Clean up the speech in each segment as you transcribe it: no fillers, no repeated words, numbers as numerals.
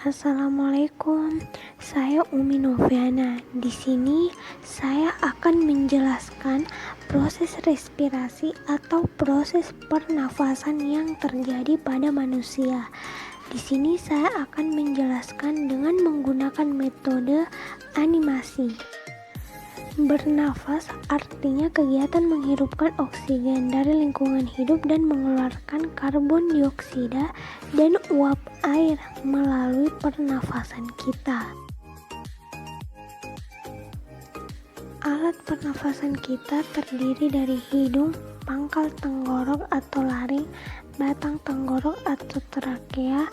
Assalamualaikum, saya Umi Noviana. Di sini saya akan menjelaskan proses respirasi atau proses pernafasan yang terjadi pada manusia. Di sini saya akan menjelaskan dengan menggunakan metode animasi. Bernafas artinya kegiatan menghirupkan oksigen dari lingkungan hidup dan mengeluarkan karbon dioksida dan uap air melalui pernafasan kita. Alat pernafasan kita terdiri dari hidung, pangkal tenggorok atau laring, batang tenggorok atau trakea,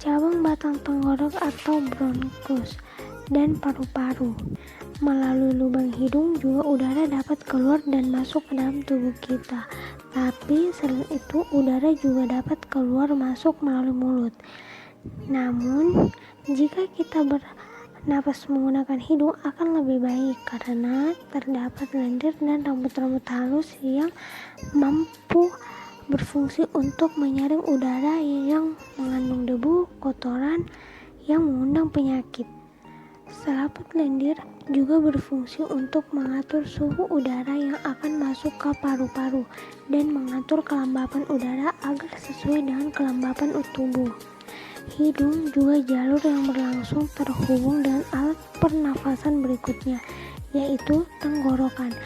cabang batang tenggorok atau bronkus, dan paru-paru. Melalui lubang hidung juga udara dapat keluar dan masuk ke dalam tubuh kita. Tapi selain itu udara juga dapat keluar masuk melalui mulut. Namun jika kita bernapas menggunakan hidung akan lebih baik karena terdapat lendir dan rambut-rambut halus yang mampu berfungsi untuk menyaring udara yang mengandung debu, kotoran yang mengundang penyakit. Selaput lendir juga berfungsi untuk mengatur suhu udara yang akan masuk ke paru-paru dan mengatur kelembapan udara agar sesuai dengan kelembapan tubuh. Hidung juga jalur yang berlangsung terhubung dengan alat pernafasan berikutnya, yaitu tenggorokan.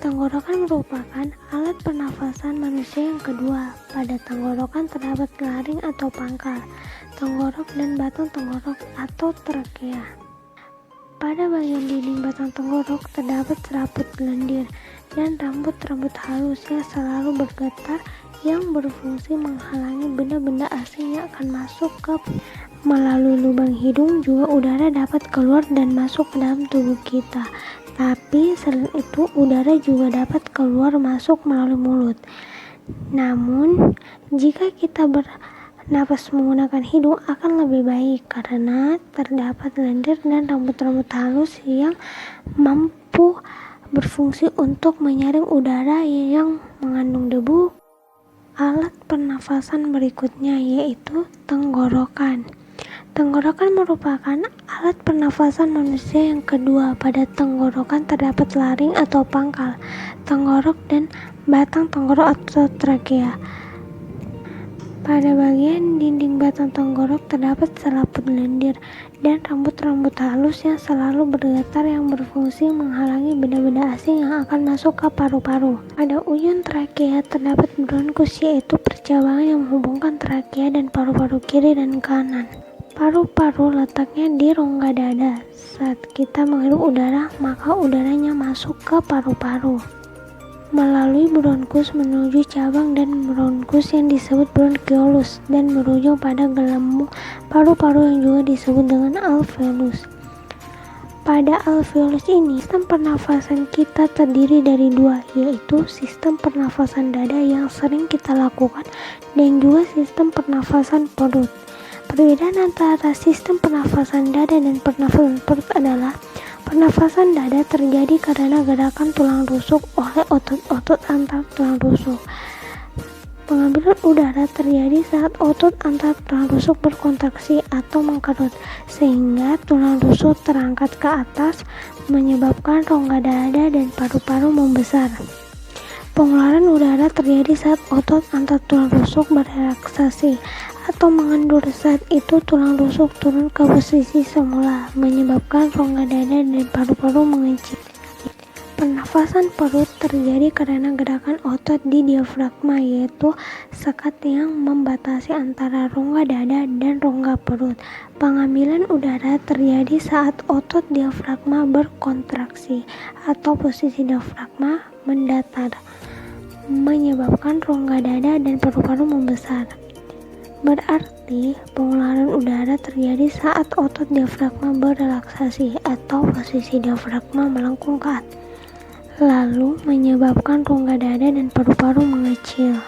Tenggorokan merupakan alat pernafasan manusia yang kedua. Pada tenggorokan terdapat laring atau pangkal tenggorok dan batang tenggorok atau trakea. Pada bagian dinding batang tenggorok terdapat selaput lendir dan rambut-rambut halus yang selalu bergetar yang berfungsi menghalangi benda-benda asing yang akan masuk ke melalui lubang hidung. Juga udara dapat keluar dan masuk ke dalam tubuh kita. Tapi selain itu udara juga dapat keluar masuk melalui mulut. Namun jika kita bernapas menggunakan hidung akan lebih baik karena terdapat lendir dan rambut-rambut halus yang mampu berfungsi untuk menyaring udara yang mengandung debu. Alat pernafasan berikutnya yaitu tenggorokan. Tenggorokan merupakan alat pernafasan manusia yang kedua. Pada tenggorokan terdapat laring atau pangkal tenggorok dan batang tenggorok atau trakea. Pada bagian dinding batang tenggorok terdapat selaput lendir dan rambut-rambut halus yang selalu bergetar yang berfungsi menghalangi benda-benda asing yang akan masuk ke paru-paru. Pada ujung trakea terdapat bronkus, yaitu percabangan yang menghubungkan trakea dan paru-paru kiri dan kanan. Paru-paru letaknya di rongga dada. Saat kita menghirup udara, maka udaranya masuk ke paru-paru melalui bronkus menuju cabang dan bronkus yang disebut bronkiolus dan berujung pada gelembung paru-paru yang juga disebut dengan alveolus. Pada alveolus ini, sistem pernafasan kita terdiri dari dua, yaitu sistem pernafasan dada yang sering kita lakukan dan juga sistem pernafasan perut. Perbedaan antara sistem pernafasan dada dan pernafasan perut adalah pernafasan dada terjadi karena gerakan tulang rusuk oleh otot-otot antar tulang rusuk. Pengambilan udara terjadi saat otot antar tulang rusuk berkontraksi atau mengkerut, sehingga tulang rusuk terangkat ke atas, menyebabkan rongga dada dan paru-paru membesar. Pengeluaran udara terjadi saat otot antar tulang rusuk berelaksasi atau mengendur. Saat itu tulang rusuk turun ke posisi semula, menyebabkan rongga dada dan paru-paru mengecil. Pernafasan perut terjadi karena gerakan otot di diafragma, yaitu sekat yang membatasi antara rongga dada dan rongga perut. Pengambilan udara terjadi saat otot diafragma berkontraksi atau posisi diafragma mendatar, menyebabkan rongga dada dan paru-paru membesar. Berarti pengeluaran udara terjadi saat otot diafragma berelaksasi atau posisi diafragma melengkung ke atas, lalu menyebabkan rongga dada dan paru-paru mengecil.